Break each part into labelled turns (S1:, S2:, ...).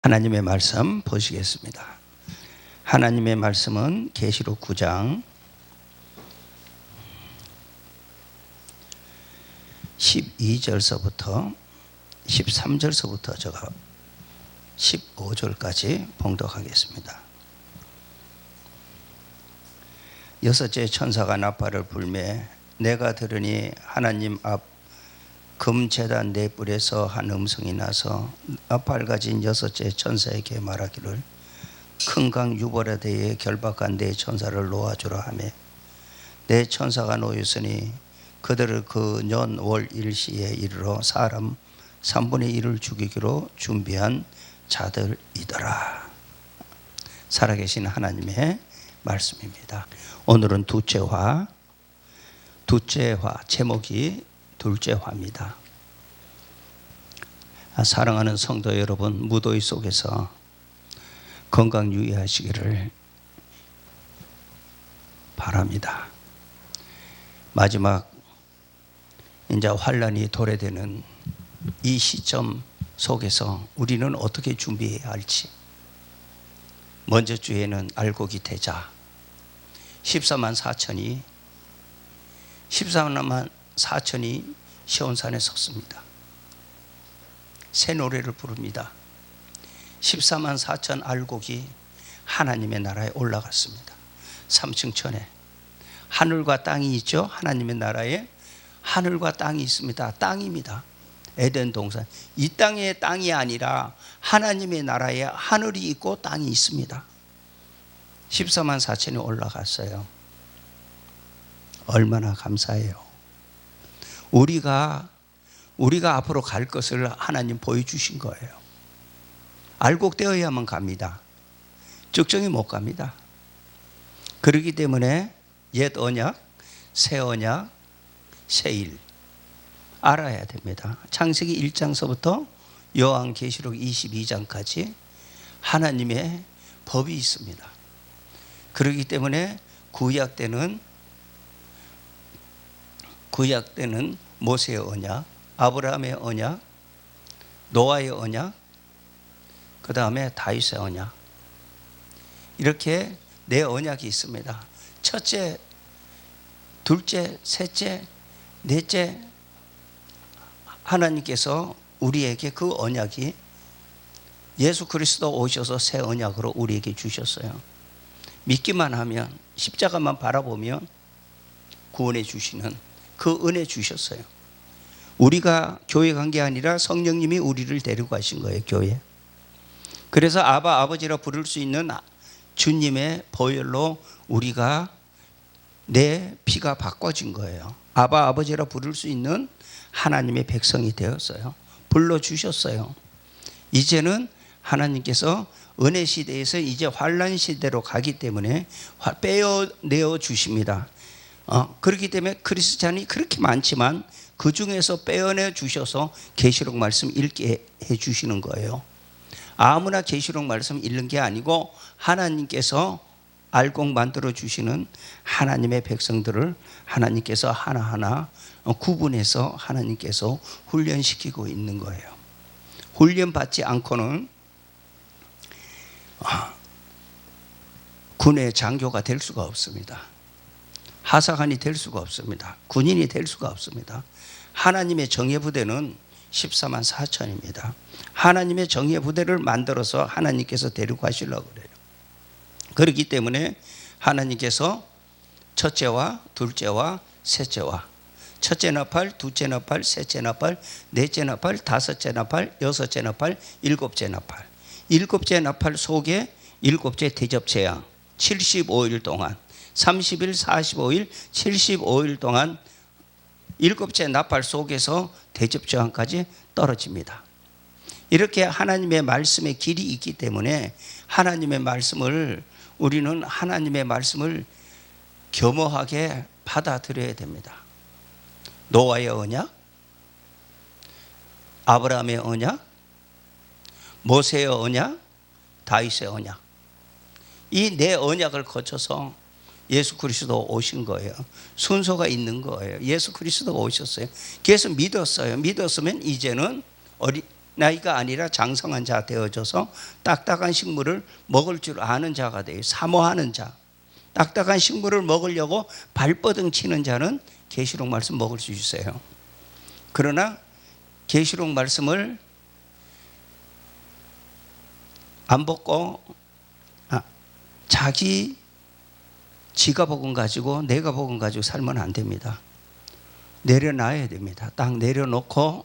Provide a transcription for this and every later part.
S1: 하나님의 말씀 보시겠습니다. 하나님의 말씀은 계시록 9장 12절서부터 13절서부터 제가 15절까지 봉독하겠습니다. 여섯째 천사가 나팔을 불매 내가 들으니 하나님 앞 금제단 네 뿔에서 한 음성이 나서 나팔 가진 여섯째 천사에게 말하기를 큰 강 유브라데에 결박한 네 천사를 놓아주라 하며 네 천사가 놓였으니 그들을 그 년 월 일시에 이르러 사람 3분의 1을 죽이기로 준비한 자들이더라. 살아계신 하나님의 말씀입니다. 오늘은 두째화 제목이 둘째화입니다. 사랑하는 성도 여러분, 무더위 속에서 건강 유의하시기를 바랍니다. 마지막 이제 환란이 도래되는 이 시점 속에서 우리는 어떻게 준비해야 할지 먼저 주에는 알곡이 되자 14만 4천이 시온산에 섰습니다. 새 노래를 부릅니다. 14만 4천 알곡이 하나님의 나라에 올라갔습니다. 3층 천에 하늘과 땅이 있죠. 하나님의 나라에 하늘과 땅이 있습니다. 땅입니다. 에덴 동산. 이 땅의 땅이 아니라 하나님의 나라에 하늘이 있고 땅이 있습니다. 14만 4천이 올라갔어요. 얼마나 감사해요. 우리가 앞으로 갈 것을 하나님 보여주신 거예요. 알곡되어야만 갑니다. 적정히 못 갑니다. 그렇기 때문에 옛 언약, 새 언약, 새 일 알아야 됩니다. 창세기 1장서부터 요한계시록 22장까지 하나님의 법이 있습니다. 그렇기 때문에 구약 때는 모세의 언약, 아브라함의 언약, 노아의 언약, 그 다음에 다윗의 언약, 이렇게 네 언약이 있습니다. 첫째, 둘째, 셋째, 넷째, 하나님께서 우리에게 그 언약이 예수 그리스도 오셔서 새 언약으로 우리에게 주셨어요. 믿기만 하면, 십자가만 바라보면 구원해 주시는 그 은혜 주셨어요. 우리가 교회 간 게 아니라 성령님이 우리를 데리고 가신 거예요. 교회. 그래서 아버지라 부를 수 있는 주님의 보혈로 우리가 내 피가 바꿔진 거예요. 아버지라 부를 수 있는 하나님의 백성이 되었어요. 불러주셨어요. 이제는 하나님께서 은혜 시대에서 이제 환란 시대로 가기 때문에 빼어내어 주십니다. 그렇기 때문에 크리스찬이 그렇게 많지만 그 중에서 빼어내 주셔서 계시록 말씀 읽게 해 주시는 거예요. 아무나 계시록 말씀 읽는 게 아니고 하나님께서 알곡 만들어 주시는 하나님의 백성들을 하나님께서 하나하나 구분해서 하나님께서 훈련시키고 있는 거예요. 훈련 받지 않고는 군의 장교가 될 수가 없습니다. 하사관이 될 수가 없습니다. 군인이 될 수가 없습니다. 하나님의 정예 부대는 14만 4천입니다. 하나님의 정예 부대를 만들어서 하나님께서 데리고 가시려고 그래요. 그렇기 때문에 하나님께서 첫째와 둘째와 셋째와 첫째 나팔, 둘째 나팔, 셋째 나팔, 넷째 나팔, 다섯째 나팔, 여섯째 나팔, 일곱째 나팔. 일곱째 나팔 속에 일곱째 대접 재앙 75일 동안 30일, 45일, 75일 동안 일곱째 나팔 속에서 대접 재앙까지 떨어집니다. 이렇게 하나님의 말씀의 길이 있기 때문에 우리는 하나님의 말씀을 겸허하게 받아들여야 됩니다. 노아의 언약, 아브라함의 언약, 모세의 언약, 다윗의 언약, 이 네 언약을 거쳐서 예수 그리스도 오신 거예요. 순서가 있는 거예요. 예수 그리스도 오셨어요. 그래서 믿었어요. 믿었으면 이제는 나이가 아니라 장성한 자 되어져서 딱딱한 식물을 먹을 줄 아는 자가 돼요. 사모하는 자. 딱딱한 식물을 먹으려고 발버둥 치는 자는 계시록 말씀 먹을 수 있어요. 그러나 계시록 말씀을 안 먹고 지가 복음 가지고 내가 복음 가지고 살면 안 됩니다. 내려놔야 됩니다. 딱 내려놓고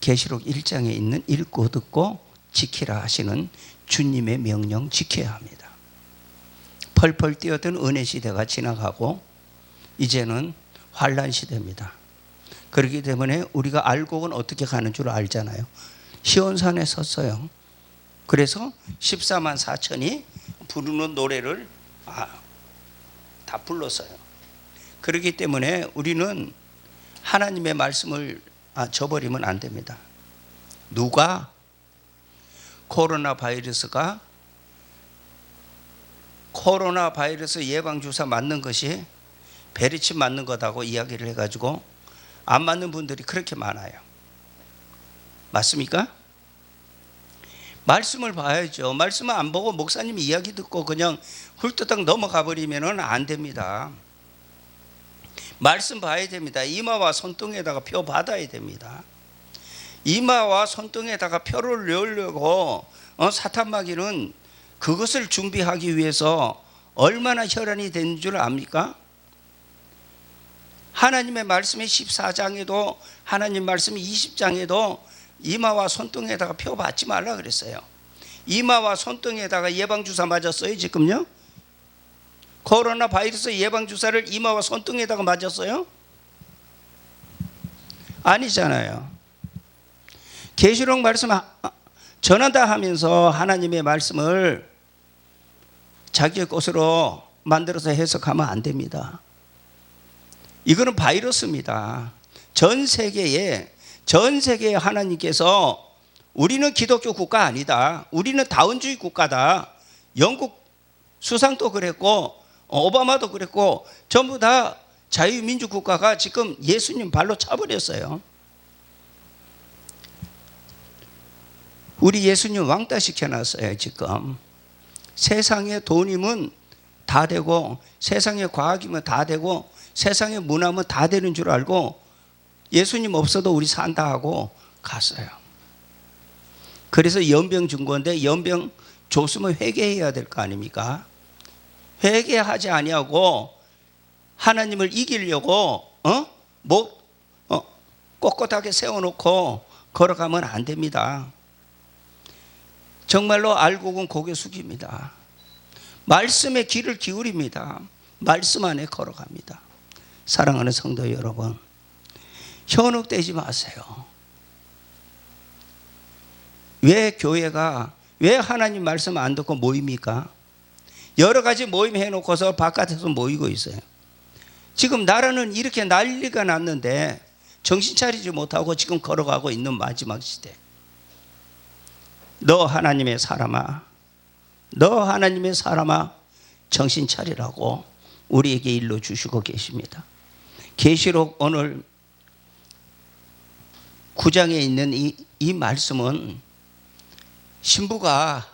S1: 계시록 1장에 있는 읽고 듣고 지키라 하시는 주님의 명령 지켜야 합니다. 펄펄 뛰어든 은혜 시대가 지나가고 이제는 환란 시대입니다. 그렇기 때문에 우리가 알곡은 어떻게 가는 줄 알잖아요. 시온산에 섰어요. 그래서 14만 4천이 부르는 노래를 다 불렀어요. 그렇기 때문에 우리는 하나님의 말씀을 저버리면 안 됩니다. 누가 코로나 바이러스 예방주사 맞는 것이 베리칩 맞는 거다고 이야기를 해가지고 안 맞는 분들이 그렇게 많아요. 맞습니까? 말씀을 봐야죠. 말씀을 안 보고 목사님 이야기 듣고 그냥 훌떡 넘어가 버리면 안 됩니다. 말씀 봐야 됩니다. 이마와 손등에다가 표 받아야 됩니다. 이마와 손등에다가 표를 넣으려고 사탄마귀는 그것을 준비하기 위해서 얼마나 혈안이 되는 줄 압니까? 하나님의 말씀이 14장에도 하나님 말씀이 20장에도 이마와 손등에다가 표 받지 말라 그랬어요. 이마와 손등에다가 예방주사 맞았어요 지금요? 코로나 바이러스 예방주사를 이마와 손등에다가 맞았어요? 아니잖아요. 계시록 말씀 전한다 하면서 하나님의 말씀을 자기의 것으로 만들어서 해석하면 안 됩니다. 이거는 바이러스입니다. 전 세계에 하나님께서 우리는 기독교 국가 아니다. 우리는 다원주의 국가다. 영국 수상도 그랬고 오바마도 그랬고 전부 다 자유민주 국가가 지금 예수님 발로 차버렸어요. 우리 예수님 왕따 시켜놨어요. 지금 세상의 돈이면 다 되고 세상의 과학이면 다 되고 세상의 문화면 다 되는 줄 알고 예수님 없어도 우리 산다 하고 갔어요. 그래서 연병 준 건데 연병 줬으면 회개해야 될 거 아닙니까? 회개하지 아니하고 하나님을 이기려고 꼿꼿하게 세워놓고 걸어가면 안 됩니다. 정말로 알곡은 고개 숙입니다. 말씀에 귀를 기울입니다. 말씀 안에 걸어갑니다. 사랑하는 성도 여러분, 현혹되지 마세요. 왜 하나님 말씀 안 듣고 모입니까? 여러 가지 모임 해놓고서 바깥에서 모이고 있어요. 지금 나라는 이렇게 난리가 났는데 정신 차리지 못하고 지금 걸어가고 있는 마지막 시대. 너 하나님의 사람아 정신 차리라고 우리에게 일러 주시고 계십니다. 계시록 오늘 9장에 있는 이 말씀은 신부가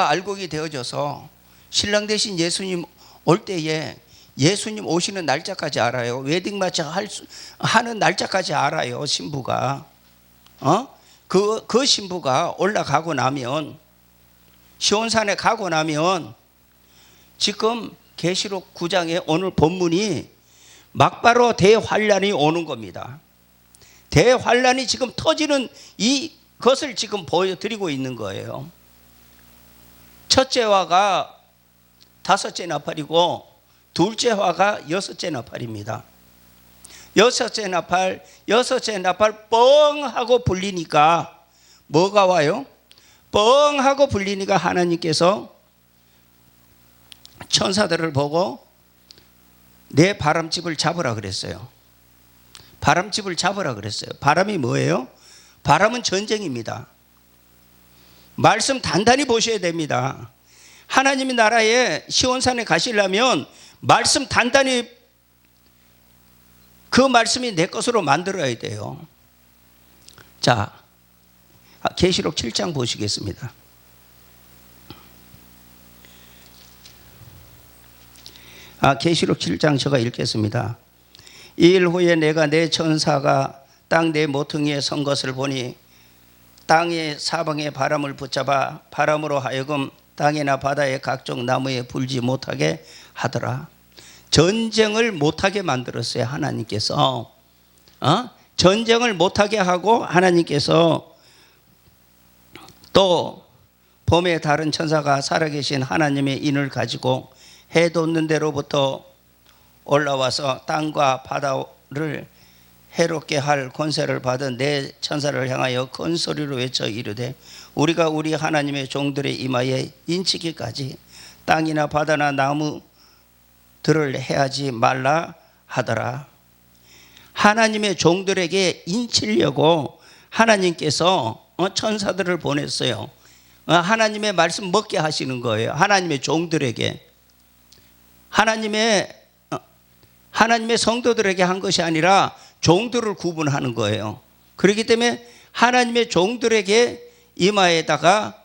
S1: 알곡이 되어져서 신랑 대신 예수님 올 때에 예수님 오시는 날짜까지 알아요. 웨딩 마치 하는 날짜까지 알아요. 신부가 그 신부가 올라가고 나면 시온산에 가고 나면 지금 계시록 9장에 오늘 본문이 막바로 대환란이 오는 겁니다. 대환란이 지금 터지는 이것을 지금 보여드리고 있는 거예요. 첫째 화가 5째 나팔이고 둘째 화가 6째 나팔입니다. 여섯째 나팔 뻥 하고 불리니까 뭐가 와요? 뻥 하고 불리니까 하나님께서 천사들을 보고 내 바람집을 잡으라 그랬어요. 바람집을 잡으라 그랬어요. 바람이 뭐예요? 바람은 전쟁입니다. 말씀 단단히 보셔야 됩니다. 하나님의 나라에 시온산에 가시려면 말씀 단단히 그 말씀이 내 것으로 만들어야 돼요. 자, 계시록 7장 보시겠습니다. 계시록 7장 제가 읽겠습니다. 이 일 후에 내가 내 천사가 땅 내 모퉁이에 선 것을 보니 땅의 사방에 바람을 붙잡아 바람으로 하여금 땅이나 바다의 각종 나무에 불지 못하게 하더라. 전쟁을 못하게 만들었어요. 하나님께서 전쟁을 못하게 하고, 하나님께서 또 범의 다른 천사가 살아계신 하나님의 인을 가지고 해 돋는 데로부터 올라와서 땅과 바다를 해롭게 할 권세를 받은 내 천사를 향하여 큰 소리로 외쳐 이르되 우리가 우리 하나님의 종들의 이마에 인치기까지 땅이나 바다나 나무들을 해하지 말라 하더라. 하나님의 종들에게 인치려고 하나님께서 천사들을 보냈어요. 하나님의 말씀 먹게 하시는 거예요. 하나님의 종들에게. 하나님의 성도들에게 한 것이 아니라 종들을 구분하는 거예요. 그렇기 때문에 하나님의 종들에게 이마에다가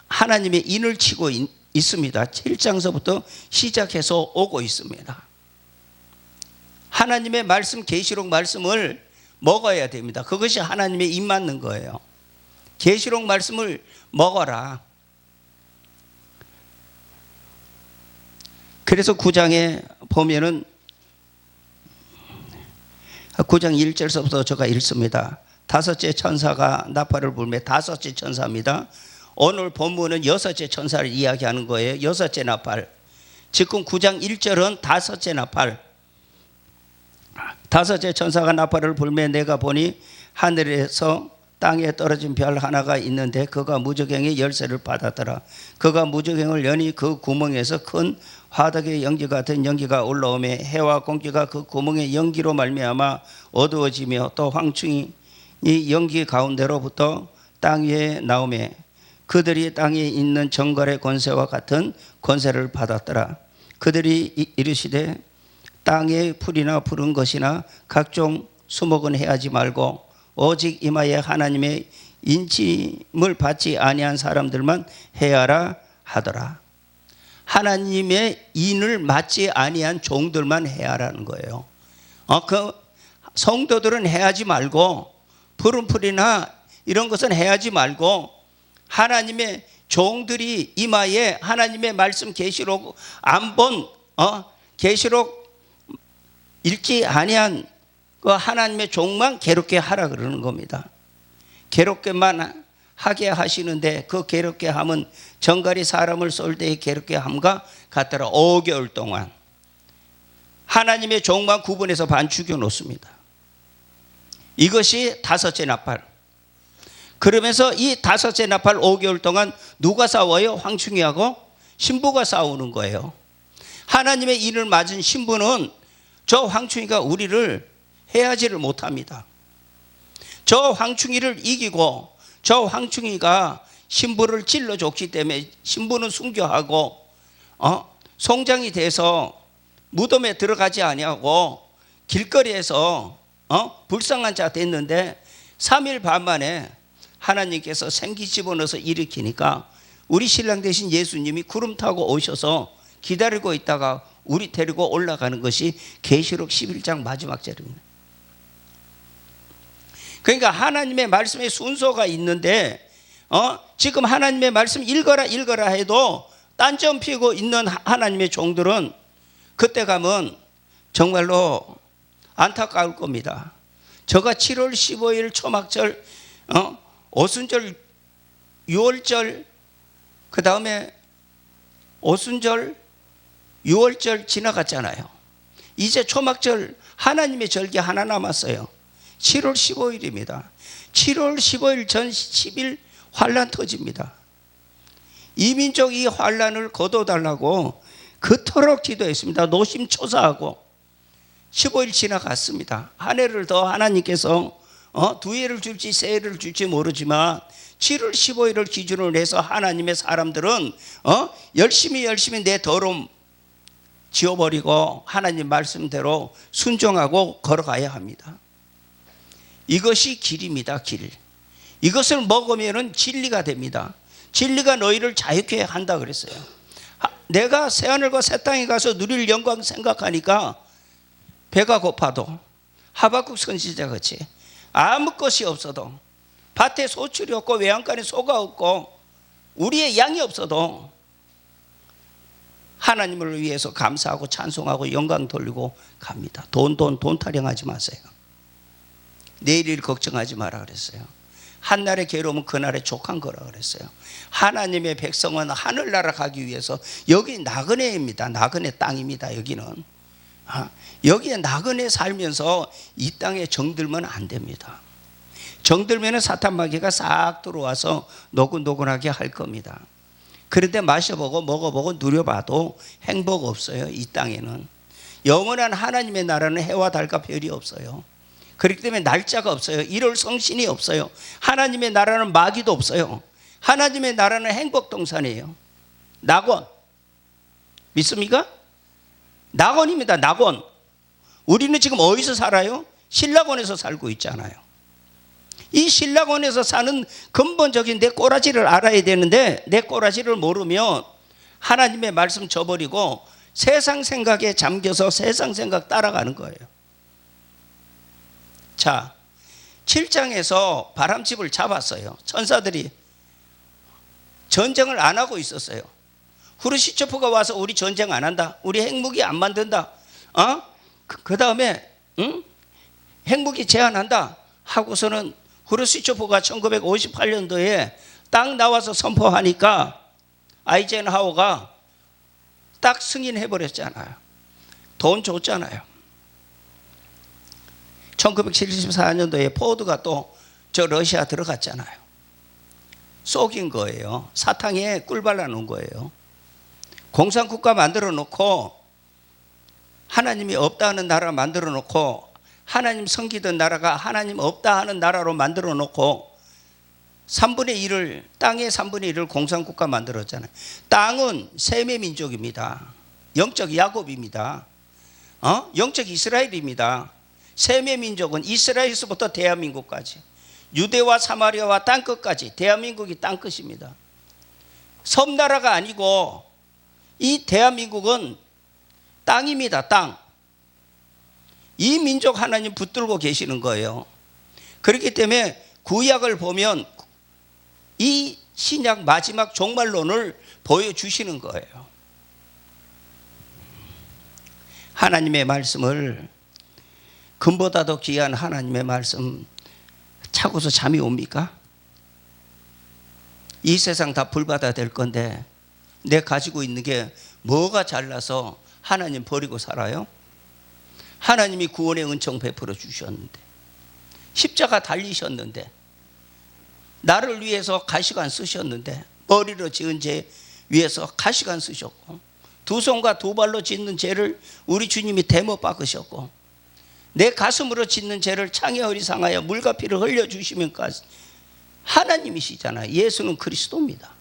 S1: 하나님의 인을 치고 있습니다. 7장서부터 시작해서 오고 있습니다. 하나님의 말씀, 계시록 말씀을 먹어야 됩니다. 그것이 하나님의 입 맞는 거예요. 계시록 말씀을 먹어라. 그래서 9장에 보면은 9장 1절서부터 제가 읽습니다. 다섯째 천사가 나팔을 불며, 다섯째 천사입니다. 오늘 본문은 여섯째 천사를 이야기하는 거예요. 여섯째 나팔. 지금 9장 1절은 다섯째 나팔. 다섯째 천사가 나팔을 불며 내가 보니 하늘에서 땅에 떨어진 별 하나가 있는데 그가 무저갱의 열쇠를 받았더라. 그가 무저갱을 여니 그 구멍에서 큰 화덕의 연기 같은 연기가 올라오며 해와 공기가 그 구멍의 연기로 말미암아 어두워지며 또 황충이 이 연기 가운데로부터 땅 위에 나오며 그들이 땅에 있는 정갈의 권세와 같은 권세를 받았더라. 그들이 이르시되 땅의 풀이나 푸른 것이나 각종 수목은 해하지 말고 오직 이마에 하나님의 인침을 받지 아니한 사람들만 해하라 하더라. 하나님의 인을 맞지 아니한 종들만 해하라는 거예요. 그 성도들은 해하지 말고, 푸른 풀이나 이런 것은 해하지 말고, 하나님의 종들이 이마에 하나님의 말씀 계시록 안 본, 계시록 읽지 아니한 그 하나님의 종만 괴롭게 하라 그러는 겁니다. 괴롭게만 하게 하시는데 그 괴롭게 함은 정갈이 사람을 쏠 때의 괴롭게 함과 같더라. 5개월 동안 하나님의 종만 구분해서 반 죽여 놓습니다. 이것이 다섯째 나팔. 그러면서 이 다섯째 나팔 5개월 동안 누가 싸워요? 황충이하고 신부가 싸우는 거예요. 하나님의 인을 맞은 신부는 저 황충이가 우리를 해하지를 못합니다. 저 황충이를 이기고 저 황충이가 신부를 찔러줬기 때문에 신부는 순교하고 송장이 돼서 무덤에 들어가지 아니하고 길거리에서 불쌍한 자 됐는데 3일 반 만에 하나님께서 생기 집어넣어서 일으키니까 우리 신랑 되신 예수님이 구름 타고 오셔서 기다리고 있다가 우리 데리고 올라가는 것이 계시록 11장 마지막 절입니다. 그러니까 하나님의 말씀에 순서가 있는데 지금 하나님의 말씀 읽어라 해도 딴점 피고 있는 하나님의 종들은 그때 가면 정말로 안타까울 겁니다. 저가 7월 15일 초막절, 오순절, 6월절, 그 다음에 오순절, 6월절 지나갔잖아요. 이제 초막절 하나님의 절기 하나 남았어요. 7월 15일입니다. 7월 15일 전 10일 환란 터집니다. 이민족 이 환란을 거둬달라고 그토록 기도했습니다. 노심초사하고 15일 지나갔습니다. 한 해를 더 하나님께서 두 해를 줄지 세 해를 줄지 모르지만 7월 15일을 기준으로 해서 하나님의 사람들은 열심히 내 더러움 지워버리고 하나님 말씀대로 순종하고 걸어가야 합니다. 이것이 길입니다. 길. 이것을 먹으면 진리가 됩니다. 진리가 너희를 자유케 한다 그랬어요. 내가 새하늘과 새 땅에 가서 누릴 영광 생각하니까 배가 고파도 하박국 선지자 같이 아무 것이 없어도 밭에 소출이 없고 외양간에 소가 없고 우리의 양이 없어도 하나님을 위해서 감사하고 찬송하고 영광 돌리고 갑니다. 돈 타령하지 마세요. 내일 일 걱정하지 마라 그랬어요. 한날의 괴로움은 그날의 족한 거라 그랬어요. 하나님의 백성은 하늘나라 가기 위해서, 여기 나그네입니다. 나그네 땅입니다. 여기는 여기에 나그네 살면서 이 땅에 정들면 안 됩니다. 정들면 사탄 마귀가 싹 들어와서 노곤노곤하게 할 겁니다. 그런데 마셔보고 먹어보고 누려봐도 행복 없어요. 이 땅에는 영원한 하나님의 나라는 해와 달과 별이 없어요. 그렇기 때문에 날짜가 없어요. 이럴 성신이 없어요. 하나님의 나라는 마귀도 없어요. 하나님의 나라는 행복동산이에요. 낙원 믿습니까? 낙원입니다. 낙원. 우리는 지금 어디서 살아요? 신락원에서 살고 있잖아요. 이 신락원에서 사는 근본적인 내 꼬라지를 알아야 되는데, 내 꼬라지를 모르면 하나님의 말씀 저버리고 세상 생각에 잠겨서 세상 생각 따라가는 거예요. 자, 7장에서 바람집을 잡았어요. 천사들이 전쟁을 안 하고 있었어요. 후르시초프가 와서 우리 전쟁 안 한다, 우리 핵무기 안 만든다, 그 다음에 핵무기 제한한다 하고서는 후르시초프가 1958년도에 딱 나와서 선포하니까 아이젠하워가 딱 승인해버렸잖아요. 돈 줬잖아요. 1974년도에 포드가 또 저 러시아 들어갔잖아요. 속인 거예요. 사탕에 꿀 발라놓은 거예요. 공산국가 만들어 놓고, 하나님이 없다 하는 나라 만들어 놓고, 하나님 섬기던 나라가 하나님 없다 하는 나라로 만들어 놓고 3분의 1을, 땅의 3분의 1을 공산국가 만들었잖아요. 땅은 셈의 민족입니다. 영적 야곱입니다. 영적 이스라엘입니다. 셈의 민족은 이스라엘에서부터 대한민국까지, 유대와 사마리아와 땅끝까지 대한민국이 땅끝입니다. 섬나라가 아니고 이 대한민국은 땅입니다. 땅. 이 민족 하나님 붙들고 계시는 거예요. 그렇기 때문에 구약을 보면 이 신약 마지막 종말론을 보여주시는 거예요. 하나님의 말씀을, 금보다도 귀한 하나님의 말씀 차고서 잠이 옵니까? 이 세상 다 불받아 될 건데 내 가지고 있는 게 뭐가 잘나서 하나님 버리고 살아요? 하나님이 구원의 은총 베풀어 주셨는데, 십자가 달리셨는데, 나를 위해서 가시관 쓰셨는데, 머리로 지은 죄 위해서 가시관 쓰셨고, 두 손과 두 발로 짓는 죄를 우리 주님이 대못 박으셨고, 내 가슴으로 짓는 죄를 창에 어리상하여 물과 피를 흘려주시면까지 하나님이시잖아요. 예수는 그리스도입니다.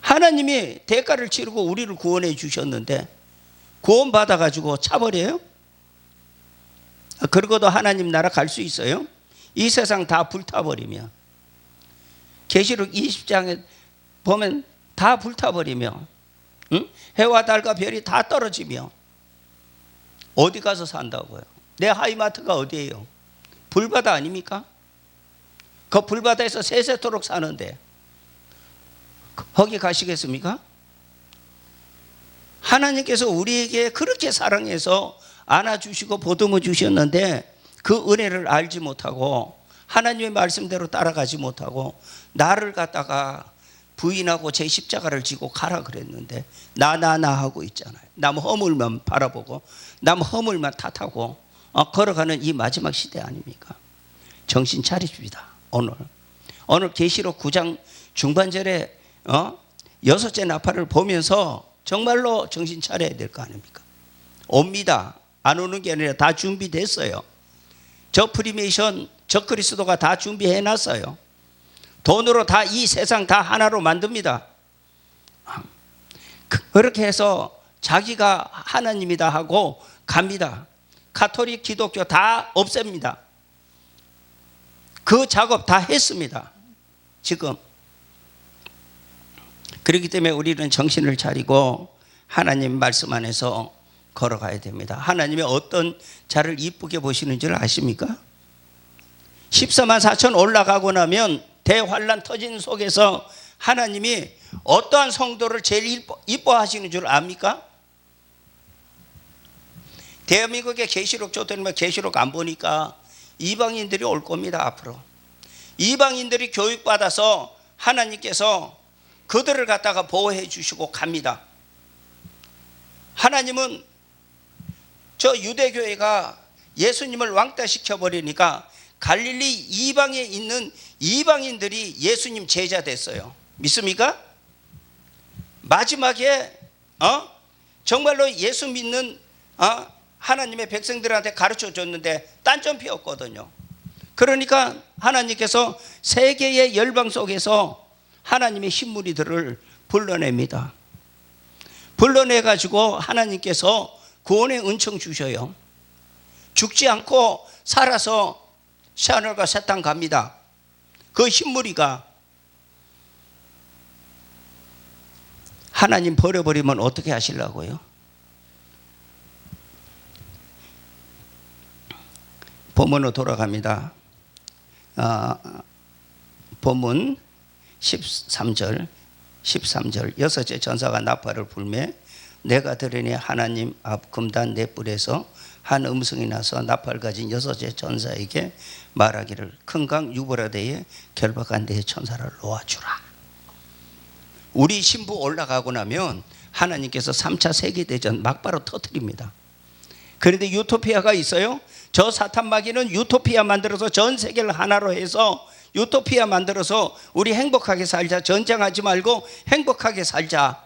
S1: 하나님이 대가를 치르고 우리를 구원해 주셨는데 구원 받아가지고 차버려요? 그러고도 하나님 나라 갈 수 있어요? 이 세상 다 불타버리면, 계시록 20장에 보면 다 불타버리며, 해와 달과 별이 다 떨어지며 어디 가서 산다고요? 내 하이마트가 어디예요? 불바다 아닙니까? 그 불바다에서 세세토록 사는데 거기 가시겠습니까? 하나님께서 우리에게 그렇게 사랑해서 안아주시고 보듬어 주셨는데 그 은혜를 알지 못하고 하나님의 말씀대로 따라가지 못하고 나를 갖다가 부인하고 제 십자가를 지고 가라 그랬는데 나 하고 있잖아요. 남 허물만 바라보고 남 허물만 탓하고 걸어가는 이 마지막 시대 아닙니까? 정신 차리십시다. 오늘 계시록 9장 중반절에 6째 나팔을 보면서 정말로 정신 차려야 될 거 아닙니까? 옵니다. 안 오는 게 아니라 다 준비됐어요. 저 프리메이션, 저 그리스도가 다 준비해놨어요. 돈으로 다 이 세상 다 하나로 만듭니다. 그렇게 해서 자기가 하나님이다 하고 갑니다. 가톨릭, 기독교 다 없앱니다. 그 작업 다 했습니다. 지금. 그렇기 때문에 우리는 정신을 차리고 하나님 말씀 안에서 걸어가야 됩니다. 하나님이 어떤 자를 이쁘게 보시는 줄 아십니까? 14만 4천 올라가고 나면 대환란 터진 속에서 하나님이 어떠한 성도를 제일 이뻐하시는 줄 압니까? 대한민국에 계시록 줬더니만 계시록 안 보니까 이방인들이 올 겁니다. 앞으로 이방인들이 교육받아서 하나님께서 그들을 갖다가 보호해 주시고 갑니다. 하나님은 저 유대교회가 예수님을 왕따시켜 버리니까 갈릴리 이방에 있는 이방인들이 예수님 제자 됐어요. 믿습니까? 마지막에 정말로 예수 믿는 하나님의 백성들한테 가르쳐 줬는데 딴점 피웠거든요. 그러니까 하나님께서 세계의 열방 속에서 하나님의 신무리들을 불러냅니다. 불러내가지고 하나님께서 구원의 은총 주셔요. 죽지 않고 살아서 새하늘과 새 땅 갑니다. 그 신무리가 하나님 버려버리면 어떻게 하시려고요? 본문으로 돌아갑니다. 본문 13절 여섯째 전사가 나팔을 불매 내가 들으니 하나님 앞 금단 네 뿔에서 한 음성이 나서 나팔 가진 여섯째 전사에게 말하기를 큰 강 유브라데에 결박한 네 천사를 놓아주라. 우리 신부 올라가고 나면 하나님께서 3차 세계대전 막바로 터뜨립니다. 그런데 유토피아가 있어요. 저 사탄 마귀는 유토피아 만들어서 전 세계를 하나로 해서 유토피아 만들어서 우리 행복하게 살자, 전쟁하지 말고 행복하게 살자,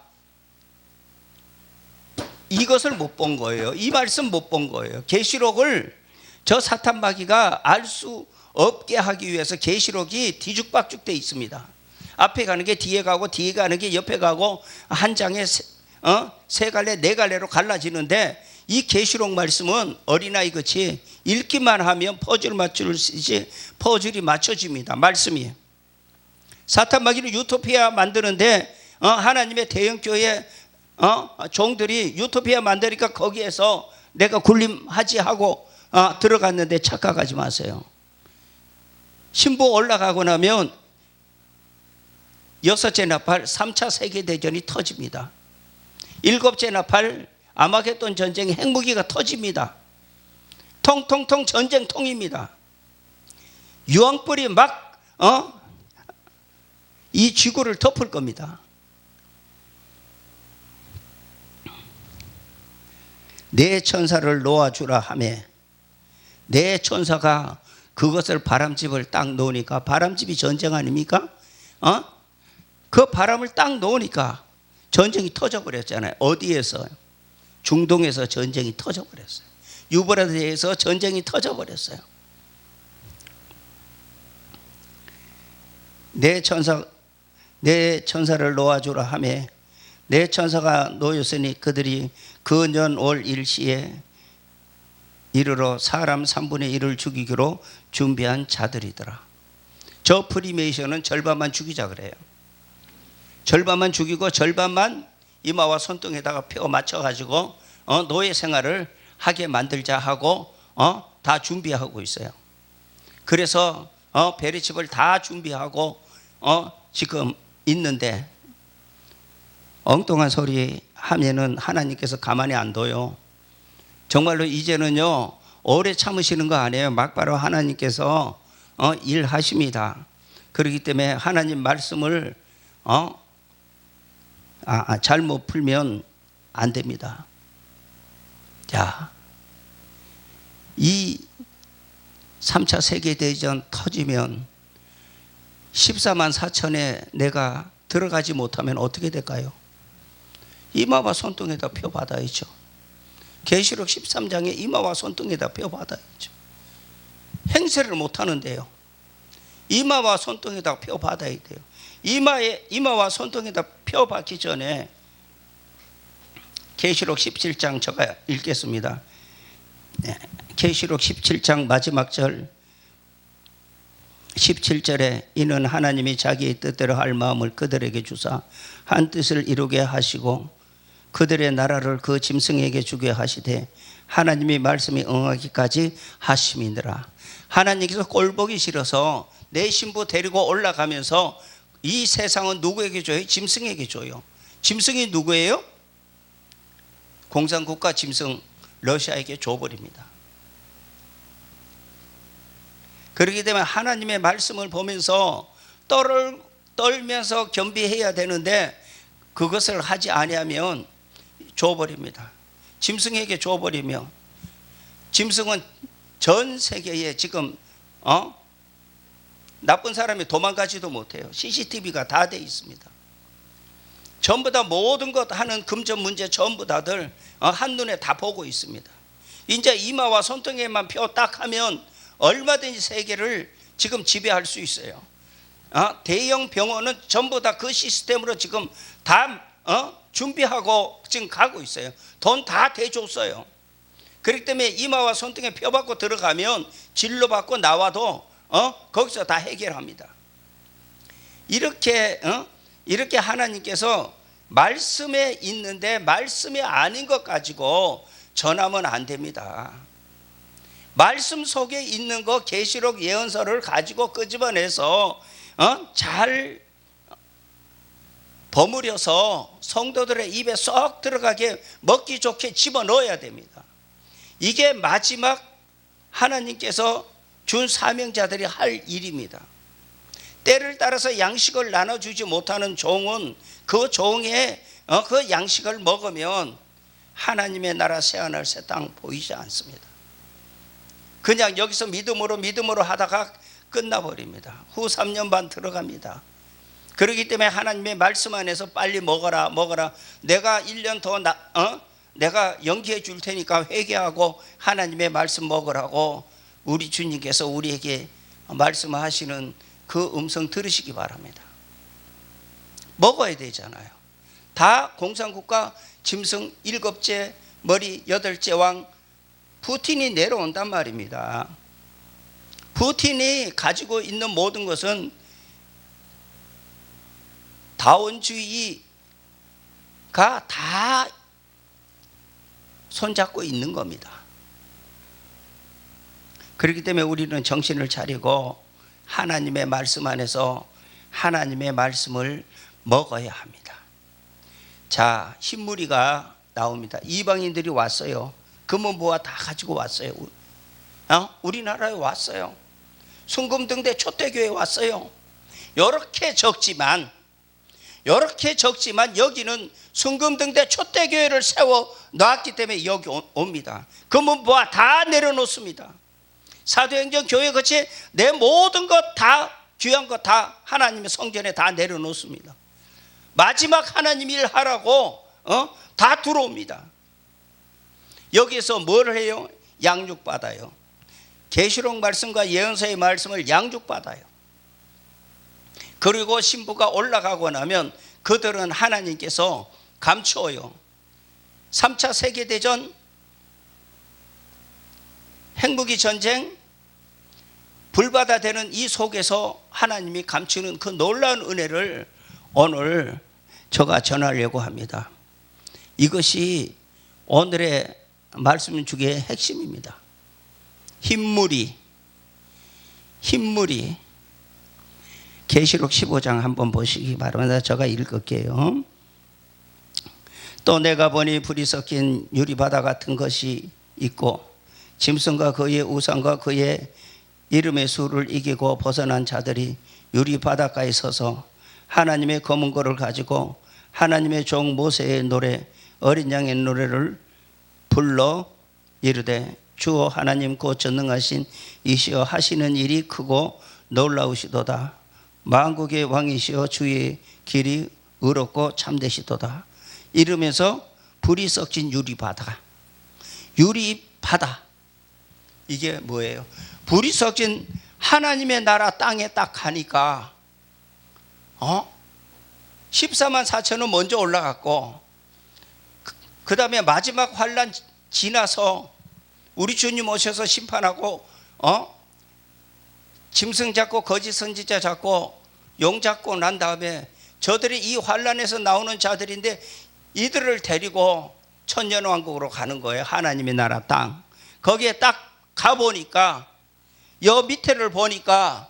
S1: 이것을 못 본 거예요. 이 말씀 못 본 거예요. 계시록을 저 사탄 마귀가 알 수 없게 하기 위해서 계시록이 뒤죽박죽 돼 있습니다. 앞에 가는 게 뒤에 가고 뒤에 가는 게 옆에 가고 한 장에 세 갈래 네 갈래로 갈라지는데 이 계시록 말씀은 어린아이 같이 읽기만 하면 퍼즐 맞추듯이 퍼즐이 맞춰집니다. 말씀이. 사탄 마귀는 유토피아 만드는데 하나님의 대형교회 종들이 유토피아 만드니까 거기에서 내가 군림하지 하고 들어갔는데 착각하지 마세요. 신부 올라가고 나면 여섯째 나팔 3차 세계대전이 터집니다. 일곱째 나팔 아마겟돈 전쟁 핵무기가 터집니다. 통통통 전쟁통입니다. 유황불이 막 이 지구를 덮을 겁니다. 내 천사를 놓아주라 하매 내 천사가 그것을 바람집을 딱 놓으니까 바람집이 전쟁 아닙니까? 그 바람을 딱 놓으니까 전쟁이 터져버렸잖아요. 어디에서? 중동에서 전쟁이 터져버렸어요. 유브라데에서 전쟁이 터져버렸어요. 내 천사를 놓아주라 하매 내 천사가 놓였으니 그들이 그 년 월 일시에 이르러 사람 3분의 1을 죽이기로 준비한 자들이더라. 저 프리메이션은 절반만 죽이자 그래요. 절반만 죽이고 절반만 이마와 손등에다가 표 맞춰가지고 노예 생활을 하게 만들자 하고 다 준비하고 있어요. 그래서 베리칩을 다 준비하고 지금 있는데 엉뚱한 소리 하면은 하나님께서 가만히 안 둬요. 정말로 이제는요 오래 참으시는 거 아니에요. 막바로 하나님께서 일하십니다. 그렇기 때문에 하나님 말씀을 잘못 풀면 안 됩니다. 자, 이 3차 세계대전 터지면 14만 4천에 내가 들어가지 못하면 어떻게 될까요? 이마와 손등에다 표 받아야죠. 계시록 13장에 이마와 손등에다 표 받아야죠. 행세를 못 하는데요. 이마와 손등에다 표 받아야 돼요. 이마와 손등에다 표 받기 전에 계시록 17장 제가 읽겠습니다. 계시록 17장 마지막 절 17절에 이는 하나님이 자기의 뜻대로 할 마음을 그들에게 주사 한 뜻을 이루게 하시고 그들의 나라를 그 짐승에게 주게 하시되 하나님이 말씀이 응하기까지 하심이니라. 하나님께서 꼴보기 싫어서 내 신부 데리고 올라가면서 이 세상은 누구에게 줘요? 짐승에게 줘요. 짐승이 누구예요? 공산국가 짐승 러시아에게 줘버립니다. 그렇기 때문에 하나님의 말씀을 보면서 떨면서 겸비해야 되는데 그것을 하지 아니하면 줘버립니다. 짐승에게 줘버리면 짐승은 전 세계에 지금 나쁜 사람이 도망가지도 못해요. CCTV가 다 돼 있습니다. 전부 다 모든 것 하는 금전 문제 전부 다들 한눈에 다 보고 있습니다. 이제 이마와 손등에만 표 딱 하면 얼마든지 세계를 지금 지배할 수 있어요. 대형 병원은 전부 다 그 시스템으로 지금 다 준비하고 지금 가고 있어요. 돈 다 대줬어요. 그렇기 때문에 이마와 손등에 표 받고 들어가면 진료 받고 나와도 거기서 다 해결합니다. 이렇게 하나님께서 말씀에 있는데 말씀이 아닌 것 가지고 전하면 안 됩니다. 말씀 속에 있는 거 계시록 예언서를 가지고 끄집어내서 잘 버무려서 성도들의 입에 쏙 들어가게 먹기 좋게 집어넣어야 됩니다. 이게 마지막 하나님께서 준 사명자들이 할 일입니다. 때를 따라서 양식을 나눠주지 못하는 종은 그 종의 그 양식을 먹으면 하나님의 나라 새하늘 새 땅 보이지 않습니다. 그냥 여기서 믿음으로 하다가 끝나버립니다. 후 3년 반 들어갑니다. 그렇기 때문에 하나님의 말씀 안에서 빨리 먹어라. 내가 1년 더 내가 연기해 줄 테니까 회개하고 하나님의 말씀 먹으라고 우리 주님께서 우리에게 말씀하시는 그 음성 들으시기 바랍니다. 먹어야 되잖아요. 다 공산국가 짐승 7째 머리 8째 왕 푸틴이 내려온단 말입니다. 푸틴이 가지고 있는 모든 것은 다원주의가 다 손잡고 있는 겁니다. 그렇기 때문에 우리는 정신을 차리고 하나님의 말씀 안에서 하나님의 말씀을 먹어야 합니다. 자, 흰무리가 나옵니다. 이방인들이 왔어요. 금은보화 다 가지고 왔어요. 우리나라에 왔어요. 순금등대 촛대교회에 왔어요. 이렇게 적지만 여기는 순금등대 촛대교회를 세워 놨기 때문에 여기 옵니다. 금은보화 다 내려놓습니다. 사도행전 교회 같이 내 모든 것 다 귀한 것 다 하나님의 성전에 다 내려놓습니다. 마지막 하나님 일 하라고 다 들어옵니다. 여기서 뭘 해요? 양육받아요. 계시록 말씀과 예언서의 말씀을 양육받아요. 그리고 신부가 올라가고 나면 그들은 하나님께서 감추어요. 3차 세계대전, 핵무기 전쟁, 불바다 되는 이 속에서 하나님이 감추는 그 놀라운 은혜를 오늘 제가 전하려고 합니다. 이것이 오늘의 말씀 중에 핵심입니다. 흰무리 계시록 15장 한번 보시기 바랍니다. 제가 읽을게요. 또 내가 보니 불이 섞인 유리바다 같은 것이 있고 짐승과 그의 우상과 그의 이름의 수를 이기고 벗어난 자들이 유리바닷가에 서서 하나님의 검은 고를 가지고 하나님의 종 모세의 노래 어린 양의 노래를 불러 이르되 주어 하나님 곧 전능하신 이시여 하시는 일이 크고 놀라우시도다. 만국의 왕이시여 주의 길이 의롭고 참되시도다. 이러면서 불이 섞인 유리바다. 이게 뭐예요? 불이 섞인 하나님의 나라 땅에 딱 가니까 14만 4천은 먼저 올라갔고 그 다음에 마지막 환란 지나서 우리 주님 오셔서 심판하고 짐승 잡고 거짓 선지자 잡고 용 잡고 난 다음에 저들이 이 환란에서 나오는 자들인데 이들을 데리고 천년왕국으로 가는 거예요. 하나님의 나라 땅. 거기에 딱 가보니까 여 밑에를 보니까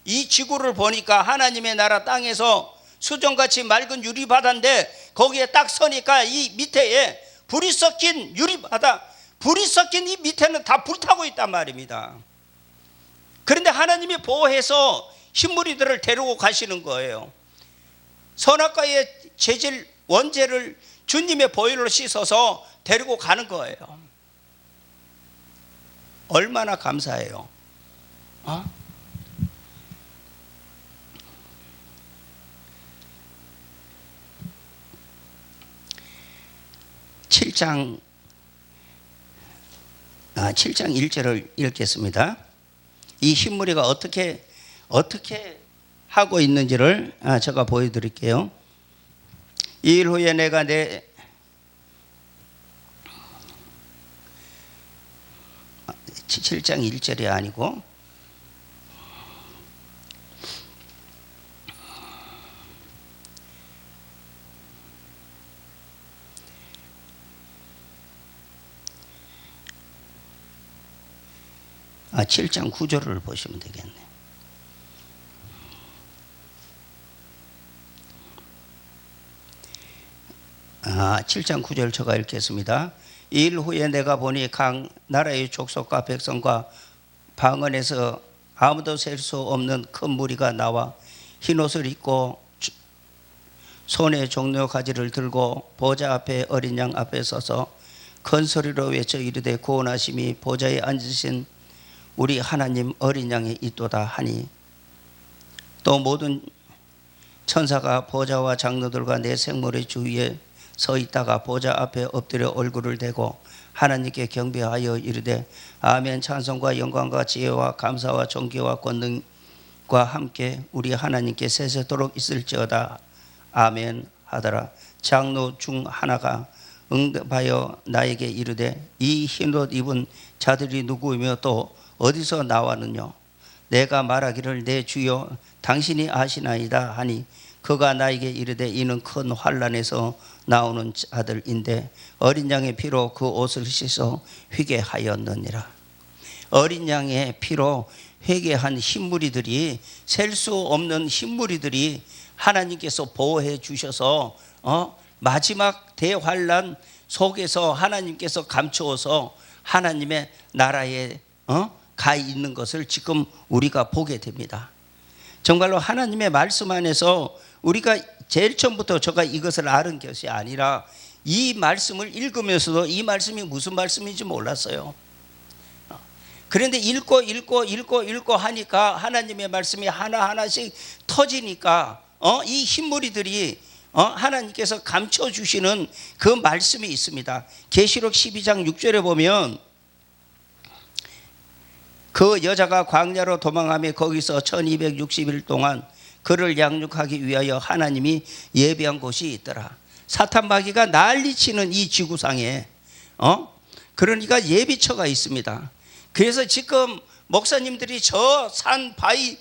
S1: 이 지구를 보니까 하나님의 나라 땅에서 수정같이 맑은 유리바다인데 거기에 딱 서니까 이 밑에에 불이 섞인 유리바다, 불이 섞인 이 밑에는 다 불타고 있단 말입니다. 그런데 하나님이 보호해서 흰무리들을 데리고 가시는 거예요. 선악과의 재질 원죄를 주님의 보혈로 씻어서 데리고 가는 거예요. 얼마나 감사해요. 7장 1절을 읽겠습니다. 이 흰무리가 어떻게 하고 있는지를 제가 보여드릴게요. 이 일 후에 내가 7장 1절이 아니고 아, 7장 9절을 보시면 되겠네. 아, 7장 9절 제가 읽겠습니다. 이 일 후에 내가 보니 각 나라의 족속과 백성과 방언에서 아무도 셀 수 없는 큰 무리가 나와 흰옷을 입고 손에 종려 가지를 들고 보좌 앞에 어린 양 앞에 서서 큰 소리로 외쳐 이르되 구원하심이 보좌에 앉으신 우리 하나님 어린 양이 있도다 하니, 또 모든 천사가 보좌와 장로들과 내 생물의 주위에 서 있다가 보좌 앞에 엎드려 얼굴을 대고 하나님께 경배하여 이르되 아멘. 찬송과 영광과 지혜와 감사와 존귀와 권능과 함께 우리 하나님께 세세도록 있을지어다. 아멘 하더라. 장로 중 하나가 응답하여 나에게 이르되 이 흰옷 입은 자들이 누구이며 또 어디서 나왔느냐? 내가 말하기를 내 주여 당신이 아시나이다 하니, 그가 나에게 이르되 이는 큰 환란에서 나오는 자들인데 어린 양의 피로 그 옷을 씻어 회개하였느니라. 어린 양의 피로 회개한 흰무리들이, 셀 수 없는 흰무리들이 하나님께서 보호해 주셔서 마지막 대환란 속에서 하나님께서 감추어서 하나님의 나라에 가 있는 것을 지금 우리가 보게 됩니다. 정말로 하나님의 말씀 안에서 우리가 제일 처음부터 제가 이것을 아는 것이 아니라 이 말씀을 읽으면서도 이 말씀이 무슨 말씀인지 몰랐어요. 그런데 읽고 하니까 하나님의 말씀이 하나하나씩 터지니까 이 흰무리들이 하나님께서 감춰주시는 그 말씀이 있습니다. 계시록 12장 6절에 보면 그 여자가 광야로 도망하며 거기서 1260일 동안 그를 양육하기 위하여 하나님이 예비한 곳이 있더라. 사탄 마귀가 난리치는 이 지구상에 그러니까 예비처가 있습니다. 그래서 지금 목사님들이 저 산 바위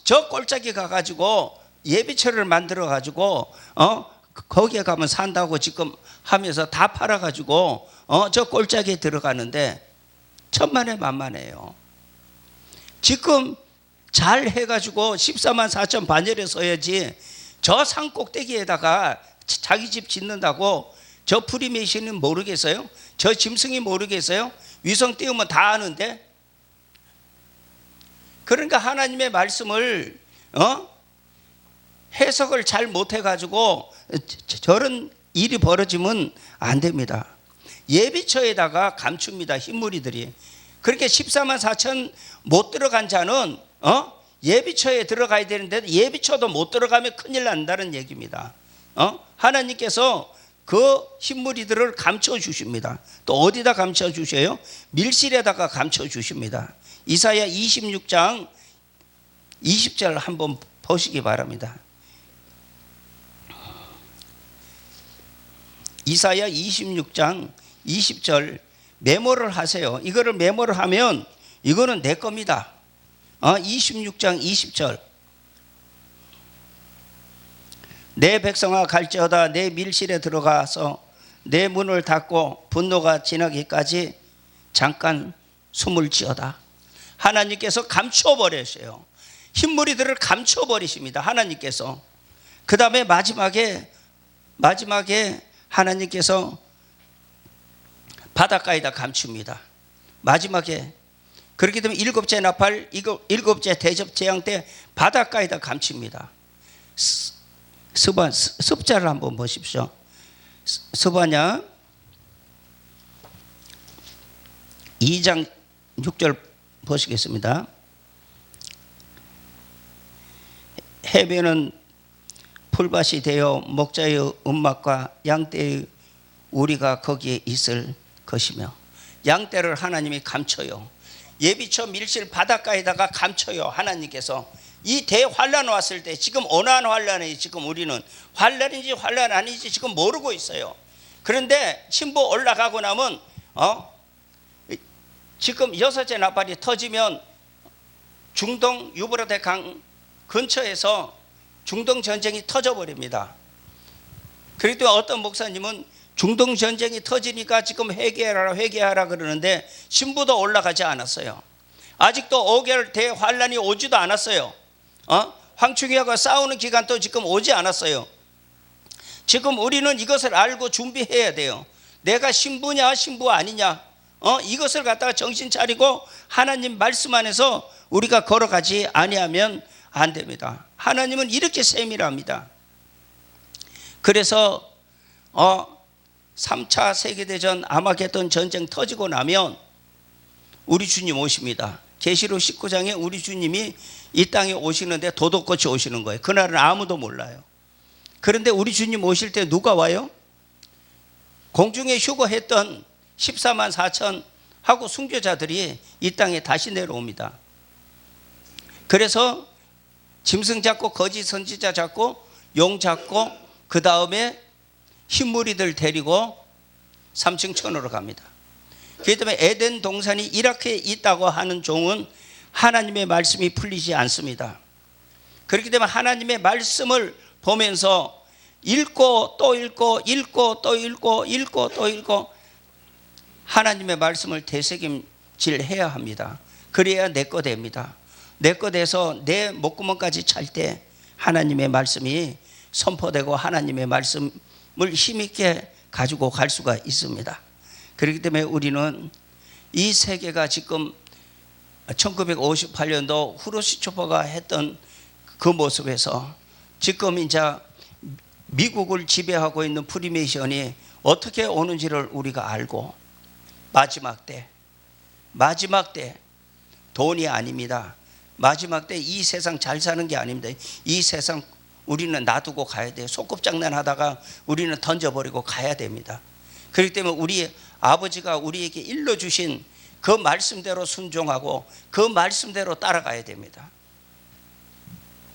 S1: 저 골짜기 가가지고 예비처를 만들어 가지고 거기에 가면 산다고 지금 하면서 다 팔아가지고 저 골짜기에 들어가는데 천만에 만만해요. 지금 잘 해가지고 14만 4천 반열에 서야지 저 산 꼭대기에다가 자기 집 짓는다고 저 프리메이션은 모르겠어요? 저 짐승이 모르겠어요? 위성 띄우면 다 아는데. 그러니까 하나님의 말씀을 해석을 잘 못해가지고 저런 일이 벌어지면 안 됩니다. 예비처에다가 감춥니다, 흰무리들이. 그렇게 14만 4천 못 들어간 자는 예비처에 들어가야 되는데 예비처도 못 들어가면 큰일 난다는 얘기입니다. 하나님께서 그 흰무리들을 감춰 주십니다. 또 어디다 감춰 주셔요? 밀실에다가 감춰 주십니다. 이사야 26장 20절 한번 보시기 바랍니다. 이사야 26장 20절 메모를 하세요. 이거를 메모를 하면 이거는 내 겁니다. 26장 20절. 내 백성아 갈지어다 내 밀실에 들어가서 내 문을 닫고 분노가 지나기까지 잠깐 숨을 지어다. 하나님께서 감춰버리세요. 흰무리들을 감춰버리십니다. 하나님께서. 그 다음에 마지막에 하나님께서 바닷가에다 감춥니다. 마지막에. 그렇기 때문에 일곱째 나팔, 일곱째 대접 재앙 때 바닷가에다 감춥니다. 습자를 한번 보십시오. 스바냐 2장 6절 보시겠습니다. 해변은 풀밭이 되어 목자의 음막과 양떼의 우리가 거기에 있을 것이며. 양떼를 하나님이 감춰요. 예비처 밀실 바닷가에다가 감춰요. 하나님께서. 이 대환란 왔을 때 지금 온한 환란이 지금 우리는 환란인지 환란 아닌지 지금 모르고 있어요. 그런데 신부 올라가고 나면 지금 여섯째 나팔이 터지면 중동 유브라데 강 근처에서 중동 전쟁이 터져버립니다. 그렇기 때문에 어떤 목사님은 중동 전쟁이 터지니까 지금 회개하라 그러는데 신부도 올라가지 않았어요. 아직도 5개월 대환란이 오지도 않았어요. 황충이하고 싸우는 기간도 지금 오지 않았어요. 지금 우리는 이것을 알고 준비해야 돼요. 내가 신부냐 신부 아니냐, 이것을 갖다가 정신 차리고 하나님 말씀 안에서 우리가 걸어가지 아니하면 안 됩니다. 하나님은 이렇게 세밀합니다. 그래서 3차 세계대전 아마겟돈 전쟁 터지고 나면 우리 주님 오십니다. 계시록 19장에 우리 주님이 이 땅에 오시는데 도둑같이 오시는 거예요. 그날은 아무도 몰라요. 그런데 우리 주님 오실 때 누가 와요? 공중에 휴거했던 14만 4천 하고 순교자들이 이 땅에 다시 내려옵니다. 그래서 짐승 잡고 거짓 선지자 잡고 용 잡고 그 다음에 흰무리들 데리고 3층 천으로 갑니다. 그렇기 때문에 에덴 동산이 이렇게 있다고 하는 종은 하나님의 말씀이 풀리지 않습니다. 그렇기 때문에 하나님의 말씀을 보면서 읽고 또 읽고 읽고 또 읽고 읽고 또 읽고 하나님의 말씀을 되새김질해야 합니다. 그래야 내 거 됩니다. 내 거 돼서 내 목구멍까지 찰 때 하나님의 말씀이 선포되고 하나님의 말씀을 힘있게 가지고 갈 수가 있습니다. 그렇기 때문에 우리는 이 세계가 지금 1958년도 후르시초프가 했던 그 모습에서 지금 이제 미국을 지배하고 있는 프리메이션이 어떻게 오는지를 우리가 알고 마지막 때 돈이 아닙니다. 마지막 때 이 세상 잘 사는 게 아닙니다. 이 세상 우리는 놔두고 가야 돼요. 소꿉장난 하다가 우리는 던져버리고 가야 됩니다. 그렇기 때문에 우리 아버지가 우리에게 일러주신 그 말씀대로 순종하고 그 말씀대로 따라가야 됩니다.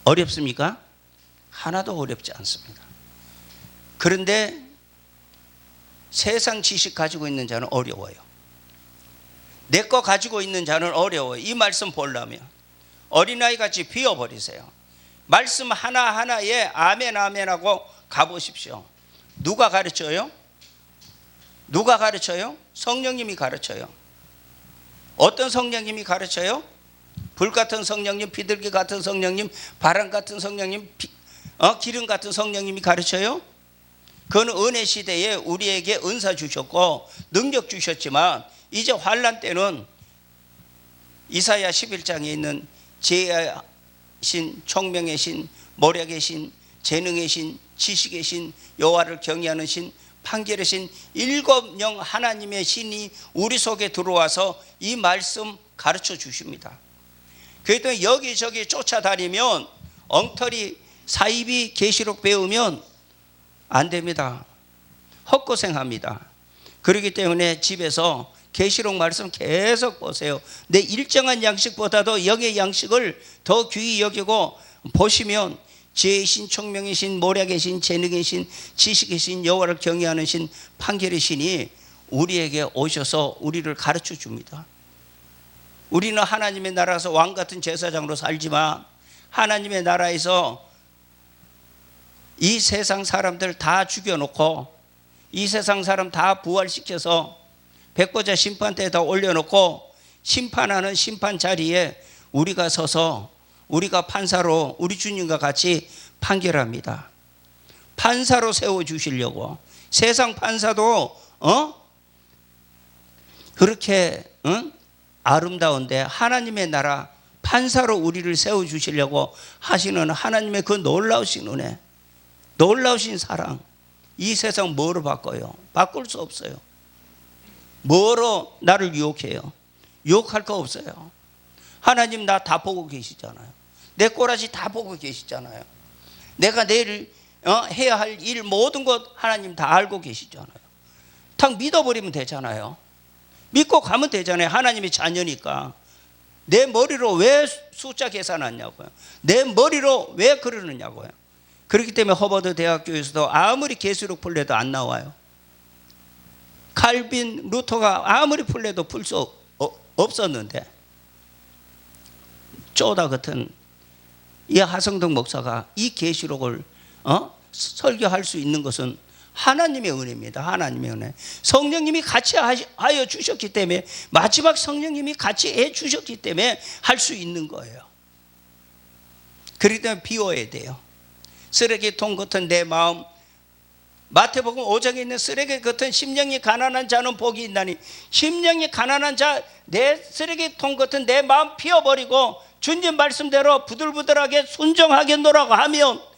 S1: 어렵습니까? 하나도 어렵지 않습니다. 그런데 세상 지식 가지고 있는 자는 어려워요. 내 거 가지고 있는 자는 어려워요. 이 말씀 보려면 어린아이같이 비워버리세요. 말씀 하나하나에 아멘 아멘하고 가보십시오. 누가 가르쳐요? 누가 가르쳐요? 성령님이 가르쳐요. 어떤 성령님이 가르쳐요? 불 같은 성령님, 비둘기 같은 성령님, 바람 같은 성령님, 기름 같은 성령님이 가르쳐요? 그건 은혜 시대에 우리에게 은사 주셨고 능력 주셨지만 이제 환란 때는 이사야 11장에 있는 지혜의 신, 총명의 신, 모략의 신, 재능의 신, 지식의 신, 여호와를 경외하는 신, 판결의 신, 7명 하나님의 신이 우리 속에 들어와서 이 말씀 가르쳐 주십니다. 그랬더니 여기저기 쫓아다니면 엉터리 사이비 계시록 배우면 안 됩니다. 헛고생합니다. 그렇기 때문에 집에서 계시록 말씀 계속 보세요. 내 일정한 양식보다도 영의 양식을 더 귀히 여기고 보시면 지혜의 신, 총명의 신, 모략의 신, 재능의 신, 지식의 신, 여호와를 경외하는 신, 판결의 신이 우리에게 오셔서 우리를 가르쳐 줍니다. 우리는 하나님의 나라에서 왕 같은 제사장으로 살지만 하나님의 나라에서 이 세상 사람들 다 죽여놓고 이 세상 사람 다 부활시켜서 백보자 심판대에다 올려놓고 심판하는 심판 자리에 우리가 서서 우리가 판사로 우리 주님과 같이 판결합니다. 판사로 세워주시려고. 세상 판사도 그렇게 아름다운데 하나님의 나라 판사로 우리를 세워주시려고 하시는 하나님의 그 놀라우신 은혜, 놀라우신 사랑, 이 세상 뭐로 바꿔요? 바꿀 수 없어요. 뭐로 나를 유혹해요? 유혹할 거 없어요. 하나님 나 다 보고 계시잖아요. 내 꼬라지 다 보고 계시잖아요. 내가 내일 해야 할 일 모든 것 하나님 다 알고 계시잖아요. 딱 믿어버리면 되잖아요. 믿고 가면 되잖아요. 하나님의 자녀니까. 내 머리로 왜 숫자 계산하냐고요. 내 머리로 왜 그러느냐고요. 그렇기 때문에 허버드 대학교에서도 아무리 계시록 풀려도 안 나와요. 칼빈 루터가 아무리 풀려도 풀 수 없었는데 쪼다 같은 이 하성덕 목사가 이 계시록을 설교할 수 있는 것은 하나님의 은혜입니다. 하나님의 은혜. 성령님이 같이 하여 주셨기 때문에, 마지막 성령님이 같이 해 주셨기 때문에 할 수 있는 거예요. 그렇기 때문에 비워야 돼요. 쓰레기통 같은 내 마음, 마태복음 5장에 있는 쓰레기 같은 심령이 가난한 자는 복이 있나니, 심령이 가난한 자, 내 쓰레기통 같은 내 마음 피워버리고 주님 말씀대로 부들부들하게 순종하게 노라고 하면,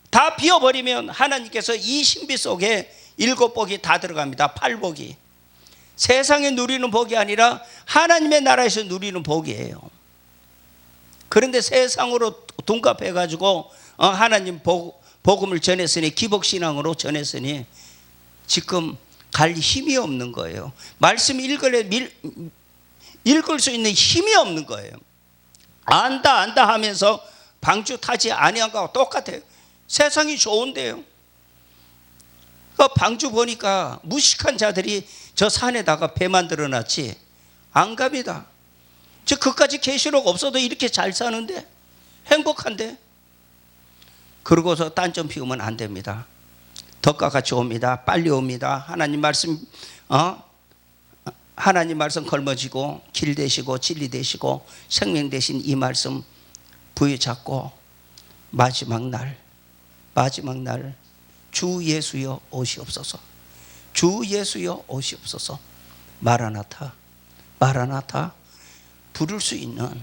S1: 다 비워버리면 하나님께서 이 신비 속에 7복이 다 들어갑니다. 8복이. 세상에 누리는 복이 아니라 하나님의 나라에서 누리는 복이에요. 그런데 세상으로 둔갑해가지고 하나님 복음을 전했으니, 기복신앙으로 전했으니 지금 갈 힘이 없는 거예요. 말씀 읽을 수 있는 힘이 없는 거예요. 안다 하면서 방주 타지 아니한 거하고 똑같아요. 세상이 좋은데요. 방주 보니까 무식한 자들이 저 산에다가 배 만들어 놨지 안 갑니다. 저 그까지 계시록 없어도 이렇게 잘 사는데, 행복한데. 그러고서 딴점 피우면 안 됩니다. 덕과 같이 옵니다. 빨리 옵니다. 하나님 말씀 하나님 말씀 걸머지고 길 되시고 진리 되시고 생명 되신 이 말씀 부여잡고 마지막 날 주 예수여 오시옵소서. 주 예수여 오시옵소서. 마라나타 부를 수 있는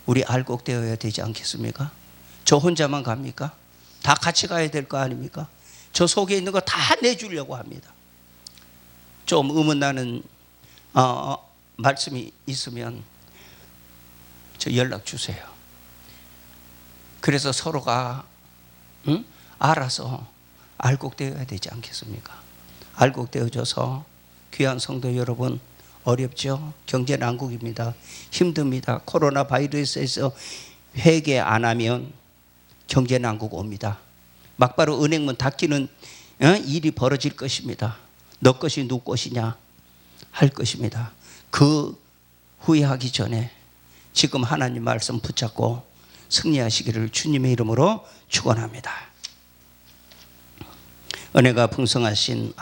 S1: 우리 알곡되어야 되지 않겠습니까? 저 혼자만 갑니까? 다 같이 가야 될 거 아닙니까? 저 속에 있는 거 다 내주려고 합니다. 좀 의문나는 말씀이 있으면 저 연락 주세요. 그래서 서로가 알아서 알곡되어야 되지 않겠습니까? 알곡되어져서 귀한 성도 여러분, 어렵죠? 경제난국입니다. 힘듭니다. 코로나 바이러스에서 회개 안 하면 경제난국 옵니다. 막바로 은행문 닫히는 일이 벌어질 것입니다. 너 것이 누구 것이냐 할 것입니다. 그 후회하기 전에 지금 하나님 말씀 붙잡고 승리하시기를 주님의 이름으로 축원합니다. 은혜가 풍성하신